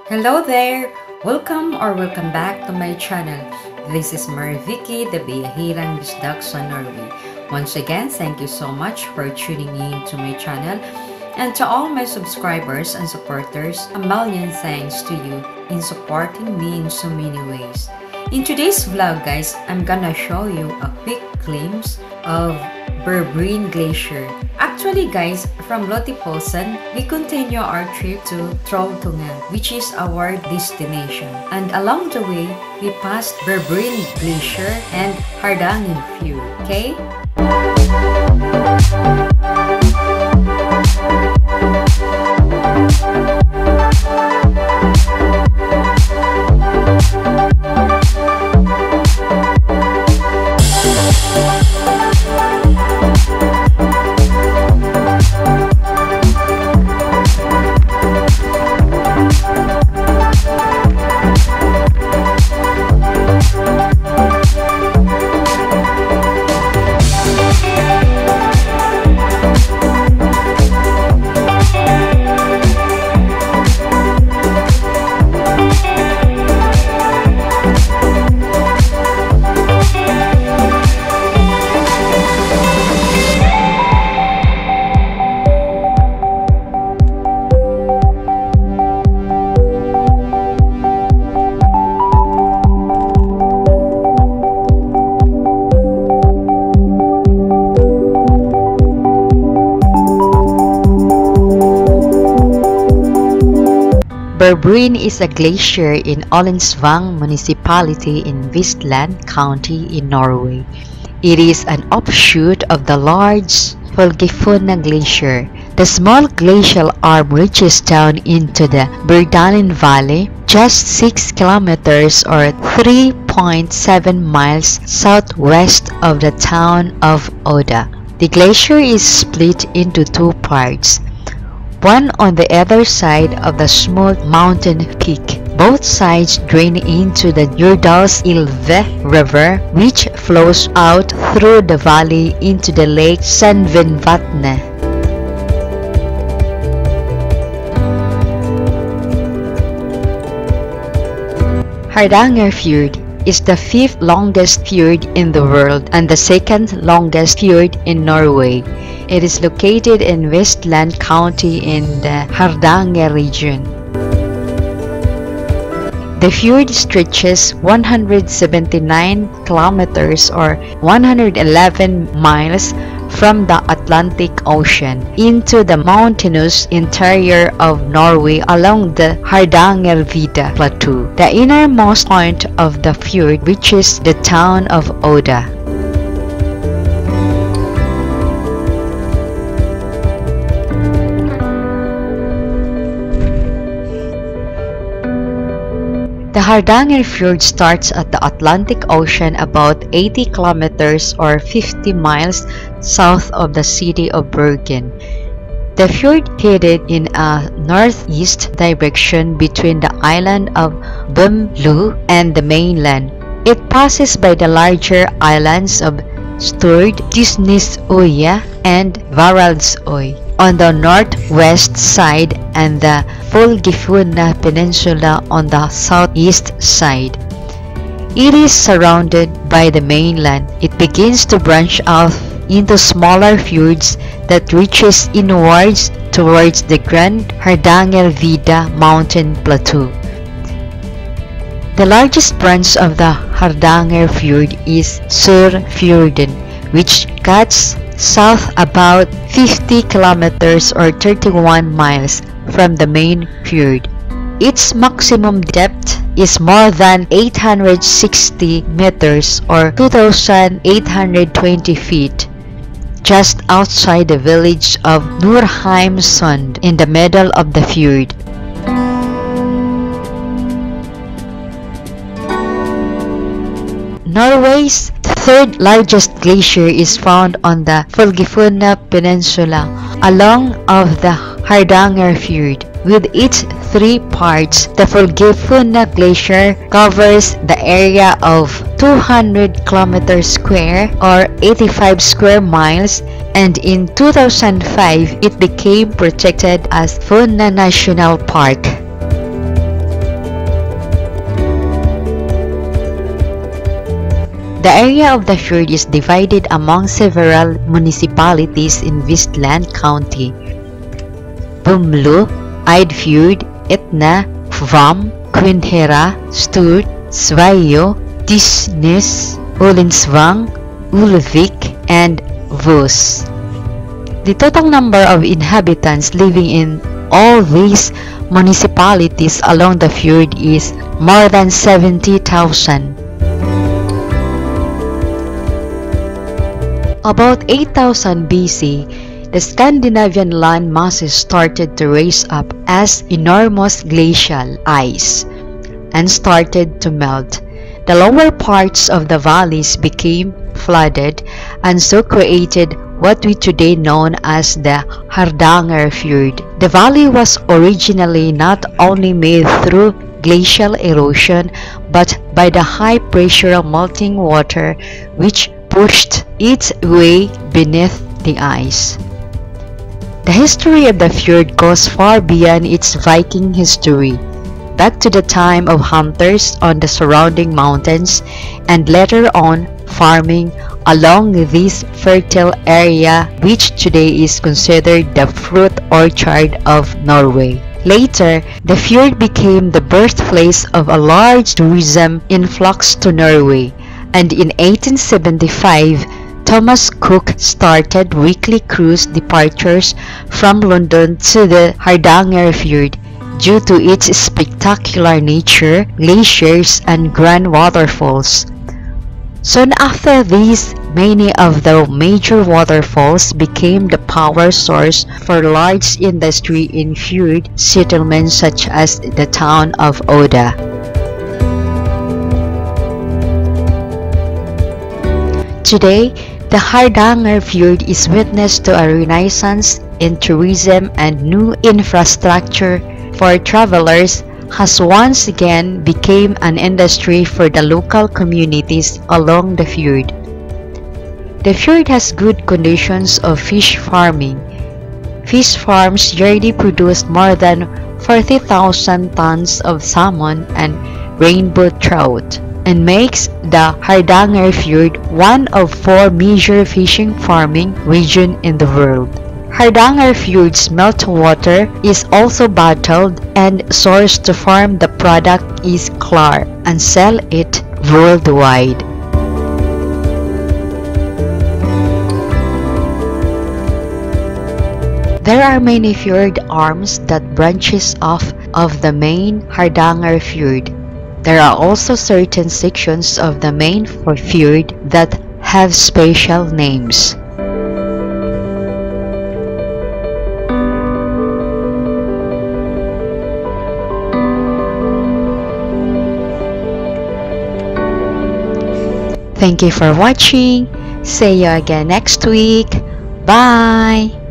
Hello there! Welcome back to my channel. This is Marvicky, the Biyahirang Bisdak sa Norway. Once again, thank you so much for tuning in to my channel. And to all my subscribers and supporters, a million thanks to you in supporting me in so many ways. In today's vlog guys, I'm gonna show you a quick glimpse of Berbreen Glacier. Actually guys, from Lotiposan, we continue our trip to Trolltunga, which is our destination. And along the way, we passed Berbreen Glacier and Hardangerfjord, okay? Berbreen is a glacier in Ullensvang municipality in Vestland County in Norway. It is an offshoot of the large Folgefonna Glacier. The small glacial arm reaches down into the Berdalen Valley, just 6 kilometers or 3.7 miles southwest of the town of Oda. The glacier is split into two parts, one on the other side of the smooth mountain peak. Both sides drain into the Jordalselva River, which flows out through the valley into the lake Sandvinvatnet. Hardangerfjord is the 5th longest fjord in the world and the 2nd longest fjord in Norway. It is located in Vestland County in the Hardanger region. The fjord stretches 179 kilometers or 111 miles from the Atlantic Ocean into the mountainous interior of Norway along the Hardangervidda Plateau. The innermost point of the fjord reaches the town of Oda. The Hardangerfjord starts at the Atlantic Ocean about 80 kilometers or 50 miles south of the city of Bergen. The fjord headed in a northeast direction between the island of Bømlo and the mainland. It passes by the larger islands of Stord, Disnesøya, and Varaldsøy on the northwest side and the Folgefonna Peninsula on the southeast side. It is surrounded by the mainland. It begins to branch out into smaller fjords that reaches inwards towards the Grand Hardangervidda mountain plateau. The largest branch of the Hardangerfjord is Sørfjorden, which cuts south about 50 kilometers or 31 miles from the main fjord. Its maximum depth is more than 860 meters or 2,820 feet, just outside the village of Norheimsund in the middle of the fjord. Norway's third largest glacier is found on the Folgefonna Peninsula along of the Hardangerfjord. With its 3 parts, the Folgefonna Glacier covers the area of 200 kilometers square or 85 square miles, and in 2005 it became protected as Funna National Park. The area of the fjord is divided among several municipalities in Vestland County: Bumlu, Eidfjord, Etna, Kvam, Kvinnherad, Stord, Sveio, Disnes, Ullensvang, Ulvik, and Voss. The total number of inhabitants living in all these municipalities along the fjord is more than 70,000. About 8000 BC, the Scandinavian land masses started to raise up as enormous glacial ice and started to melt. The lower parts of the valleys became flooded and so created what we today know as the Hardanger Fjord. The valley was originally not only made through glacial erosion but by the high pressure melting water which pushed its way beneath the ice. The history of the fjord goes far beyond its Viking history, back to the time of hunters on the surrounding mountains and later on farming along this fertile area which today is considered the fruit orchard of Norway. Later, the fjord became the birthplace of a large tourism influx to Norway, and in 1875, Thomas Cook started weekly cruise departures from London to the Hardanger Fjord due to its spectacular nature, glaciers, and grand waterfalls. Soon after this, many of the major waterfalls became the power source for large industry in fjord settlements such as the town of Oda. Today, the Hardanger Fjord is witness to a renaissance in tourism, and new infrastructure for travelers has once again become an industry for the local communities along the fjord. The fjord has good conditions of fish farming. Fish farms yearly produce more than 40,000 tons of salmon and rainbow trout, and makes the Hardanger Fjord one of 4 major fishing farming regions in the world. Hardanger Fjord's meltwater is also bottled and sourced to farm. The product is klar and sell it worldwide. There are many fjord arms that branches off of the main Hardanger Fjord. There are also certain sections of the main fjord that have special names. Thank you for watching. See you again next week. Bye!